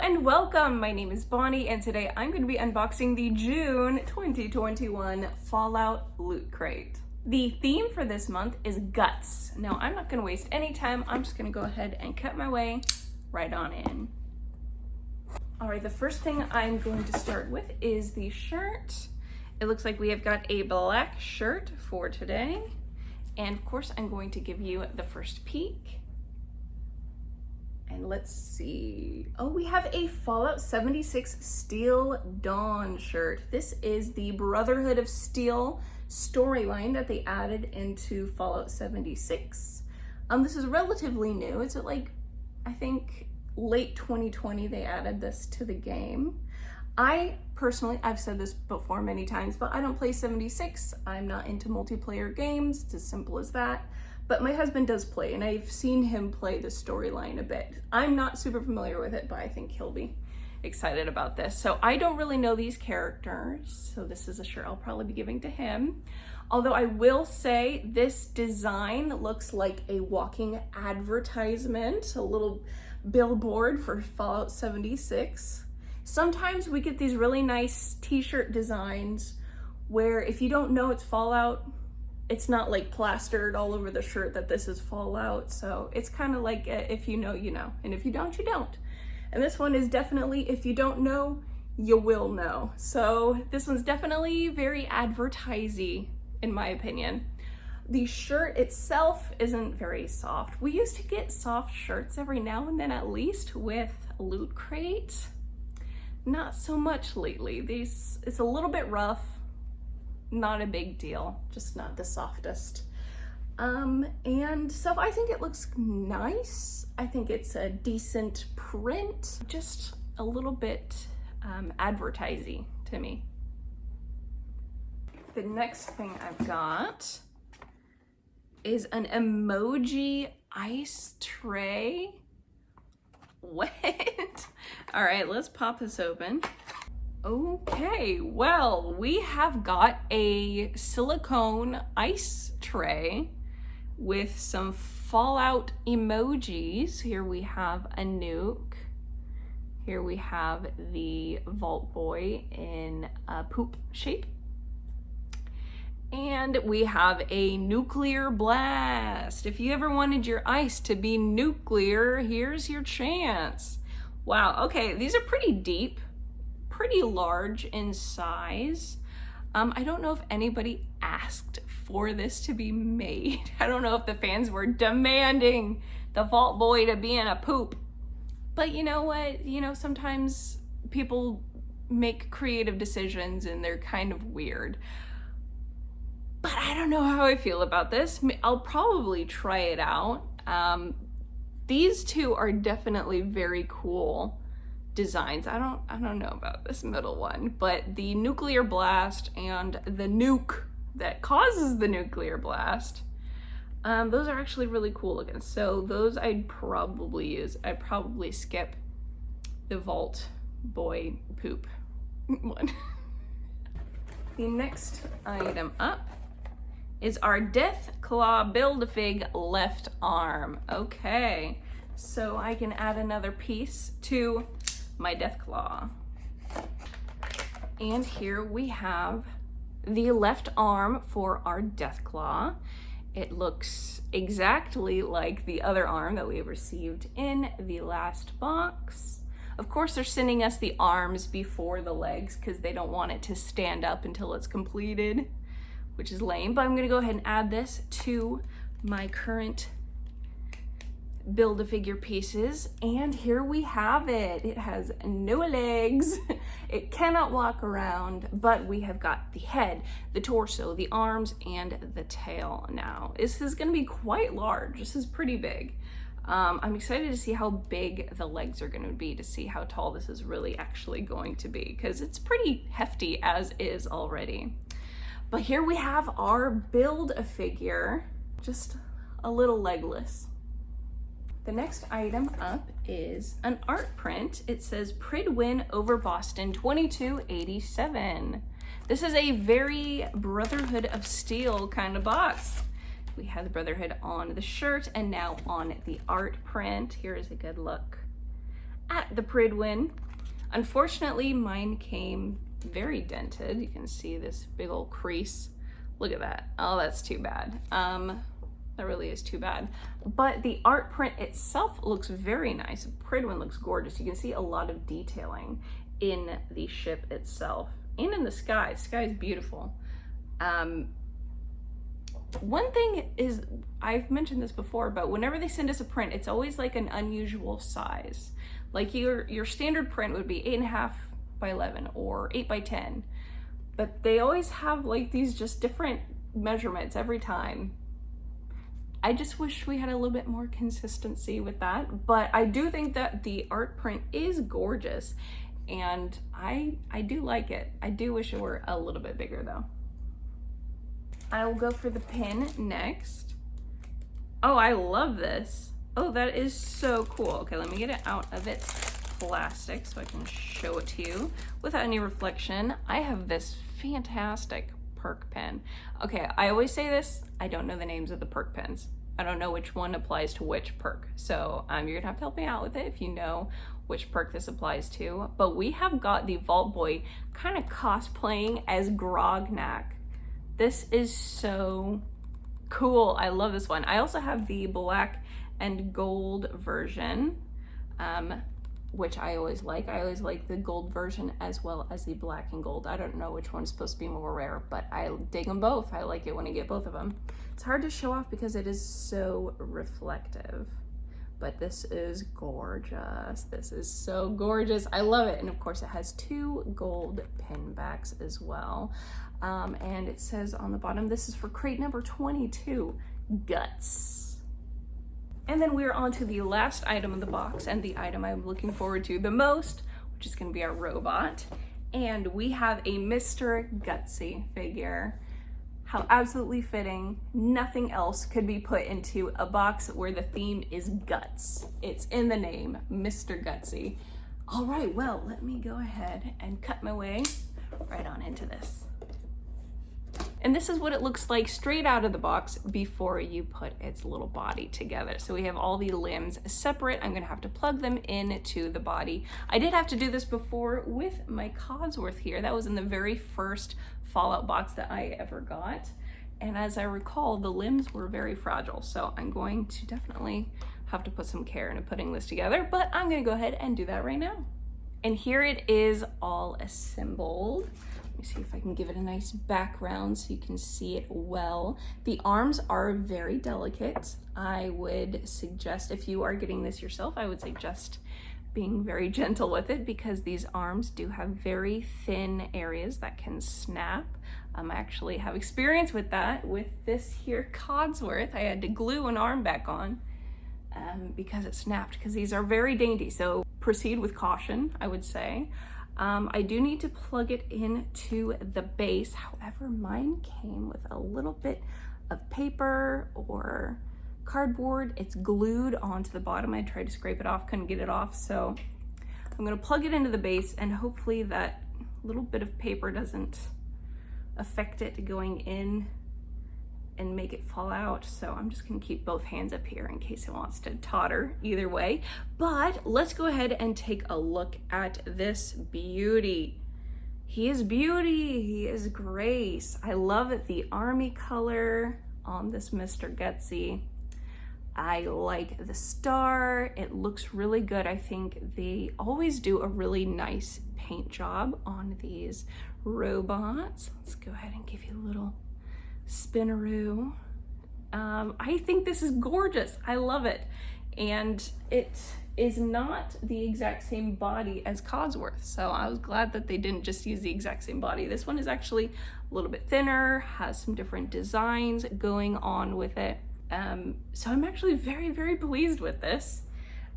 and welcome. My name is Bonnie and today I'm going to be unboxing the June 2021 Fallout Loot Crate. The theme for this month is guts. Now I'm not going to waste any time. I'm just going to go ahead and cut my way right on in. Alright, the first thing I'm going to start with is the shirt. It looks like we have got a black shirt for today. And of course I'm going to give you the first peek. And let's see. Oh, we have a Fallout 76 Steel Dawn shirt. This is the Brotherhood of Steel storyline that they added into Fallout 76. This is relatively new. It's at like, I think late 2020 they added this to the game. I personally, I've said this before many times, but I don't play 76. I'm not into multiplayer games. It's as simple as that. But my husband does play, and I've seen him play the storyline a bit. I'm not super familiar with it, but I think he'll be excited about this. So I don't really know these characters, so this is a shirt I'll probably be giving to him. Although I will say this design looks like a walking advertisement, a little billboard for Fallout 76. Sometimes we get these really nice t-shirt designs where if you don't know it's Fallout, it's not like plastered all over the shirt that this is Fallout. So it's kind of like if you know, you know, and if you don't, you don't. And this one is definitely, if you don't know, you will know. So this one's definitely very advertising in my opinion. The shirt itself isn't very soft. We used to get soft shirts every now and then at least with Loot Crate. Not so much lately. It's a little bit rough. Not a big deal, just not the softest. And so I think it looks nice. I think it's a decent print, just a little bit advertising to me. The next thing I've got is an emoji ice tray. What? All right, let's pop this open. Okay, well, we have got a silicone ice tray with some Fallout emojis. Here we have a nuke. Here we have the Vault Boy in a poop shape. And we have a nuclear blast. If you ever wanted your ice to be nuclear, here's your chance. Wow, okay, these are pretty deep. Pretty large in size. I don't know if anybody asked for this to be made. I don't know if the fans were demanding the Vault Boy to be in a poop. But you know what? You know, sometimes people make creative decisions and they're kind of weird. But I don't know how I feel about this. I'll probably try it out. These two are definitely very cool designs. I don't know about this middle one, but the nuclear blast and the nuke that causes the nuclear blast, those are actually really cool looking. So those I'd probably use. I'd probably skip the Vault Boy poop one. The next item up is our Deathclaw Build-A-Fig left arm. Okay, so I can add another piece to my Deathclaw. And here we have the left arm for our Deathclaw. It looks exactly like the other arm that we received in the last box. Of course, they're sending us the arms before the legs because they don't want it to stand up until it's completed, which is lame, but I'm gonna go ahead and add this to my current Build-A-Figure pieces, and here we have it. It has no legs. It cannot walk around, but we have got the head, the torso, the arms, and the tail now. This is gonna be quite large. This is pretty big. I'm excited to see how big the legs are gonna be, to see how tall this is really actually going to be, because it's pretty hefty as is already. But here we have our Build-A-Figure, just a little legless. The next item up is an art print. It says Pridwin over Boston 2287. This is a very Brotherhood of Steel kind of box. We have the Brotherhood on the shirt and now on the art print. Here is a good look at the Pridwin. Unfortunately, mine came very dented. You can see this big old crease. Look at that. Oh, that's too bad. That really is too bad. But the art print itself looks very nice. Pridwin looks gorgeous. You can see a lot of detailing in the ship itself and in the sky. The sky is beautiful. One thing is, I've mentioned this before, but whenever they send us a print, it's always like an unusual size. Like your standard print would be 8.5 by 11 or 8 by 10. But they always have like these just different measurements every time. I just wish we had a little bit more consistency with that, but I do think that the art print is gorgeous and I do like it. I do wish it were a little bit bigger though. I will go for the pin next. Oh, I love this. Oh, that is so cool. Okay, let me get it out of its plastic so I can show it to you without any reflection. I have this fantastic perk pen. Okay, I always say this, I don't know the names of the perk pens. I don't know which one applies to which perk. So you're gonna have to help me out with it if you know which perk this applies to. But we have got the Vault Boy kind of cosplaying as Grognak. This is so cool. I love this one. I also have the black and gold version, which I always like. I always like the gold version as well as the black and gold. I don't know which one's supposed to be more rare, but I dig them both. I like it when I get both of them. It's hard to show off because it is so reflective, but this is gorgeous. This is so gorgeous. I love it. And of course it has 2 gold pin backs as well. And it says on the bottom, this is for crate number 22, Guts. And then we're on to the last item of the box and the item I'm looking forward to the most, which is gonna be our robot. And we have a Mr. Gutsy figure. How absolutely fitting. Nothing else could be put into a box where the theme is guts. It's in the name, Mr. Gutsy. All right, well, let me go ahead and cut my way right on into this. And this is what it looks like straight out of the box before you put its little body together. So we have all the limbs separate. I'm gonna have to plug them into the body. I did have to do this before with my Codsworth here. That was in the very first Fallout box that I ever got. And as I recall, the limbs were very fragile. So I'm going to definitely have to put some care into putting this together, but I'm gonna go ahead and do that right now. And here it is all assembled. Let me see if I can give it a nice background so you can see it well. The arms are very delicate. I would suggest, if you are getting this yourself, I would suggest being very gentle with it because these arms do have very thin areas that can snap. I actually have experience with that with this here Codsworth. I had to glue an arm back on because it snapped, because these are very dainty. So proceed with caution, I would say. I do need to plug it into the base. However, mine came with a little bit of paper or cardboard. It's glued onto the bottom. I tried to scrape it off, couldn't get it off. So I'm gonna plug it into the base and hopefully that little bit of paper doesn't affect it going in and make it fall out. So I'm just gonna keep both hands up here in case it wants to totter either way. But let's go ahead and take a look at this beauty. He is beauty, he is grace. I love it, the army color on this Mr. Gutsy. I like the star, it looks really good. I think they always do a really nice paint job on these robots. Let's go ahead and give you a little spinaroo. I think this is gorgeous. I love it. And it is not the exact same body as Codsworth. So I was glad that they didn't just use the exact same body. This one is actually a little bit thinner, has some different designs going on with it. So I'm actually very, very pleased with this,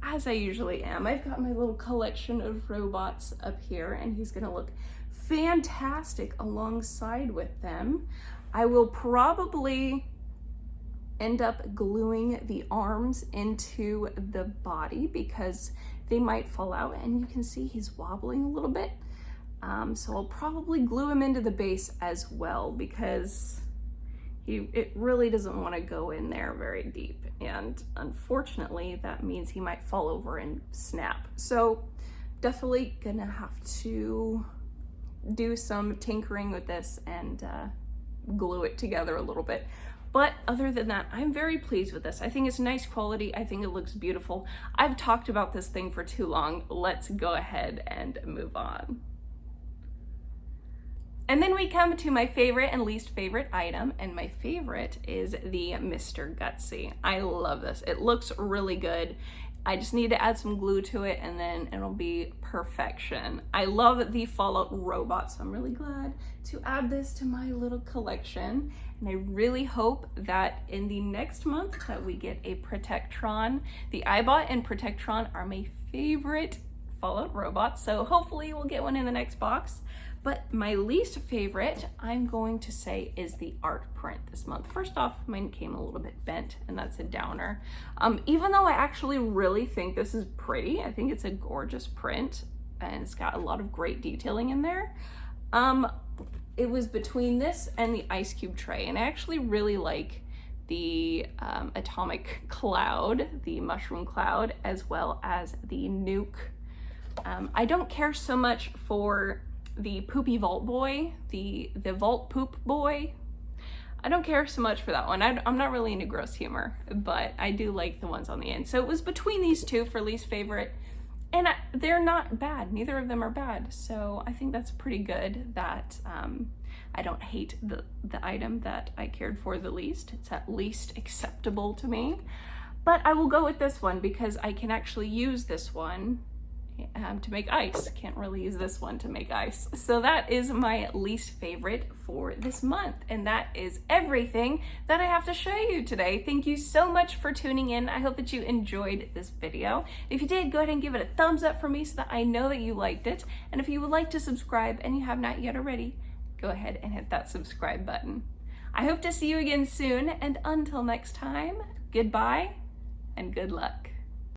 as I usually am. I've got my little collection of robots up here and he's gonna look fantastic alongside with them. I will probably end up gluing the arms into the body because they might fall out, and you can see he's wobbling a little bit. So I'll probably glue him into the base as well because it really doesn't want to go in there very deep. And unfortunately, that means he might fall over and snap. So definitely gonna have to do some tinkering with this and glue it together a little bit. But other than that, I'm very pleased with this. I think it's nice quality. I think it looks beautiful. I've talked about this thing for too long. Let's go ahead and move on. And then we come to my favorite and least favorite item, and my favorite is the Mr. Gutsy. I love this. It looks really good. I just need to add some glue to it and then it'll be perfection. I love the Fallout robot, so I'm really glad to add this to my little collection. And I really hope that in the next month that we get a Protectron. The iBot and Protectron are my favorite Fallout robots, so hopefully we'll get one in the next box. But my least favorite, I'm going to say, is the art print this month. First off, mine came a little bit bent, and that's a downer. Even though I actually really think this is pretty, I think it's a gorgeous print, and it's got a lot of great detailing in there. It was between this and the ice cube tray, and I actually really like the atomic cloud, the mushroom cloud, as well as the nuke. I don't care so much for the poopy vault boy, the vault poop boy. I don't care so much for that one. I'm not really into gross humor, but I do like the ones on the end. So it was between these two for least favorite, and they're not bad. Neither of them are bad. So I think that's pretty good that I don't hate the item that I cared for the least. It's at least acceptable to me. But I will go with this one because I can actually use this one to make ice. Can't really use this one to make ice. So that is my least favorite for this month. And that is everything that I have to show you today. Thank you so much for tuning in. I hope that you enjoyed this video. If you did, go ahead and give it a thumbs up for me so that I know that you liked it. And if you would like to subscribe and you have not yet already, go ahead and hit that subscribe button. I hope to see you again soon. And until next time, goodbye and good luck.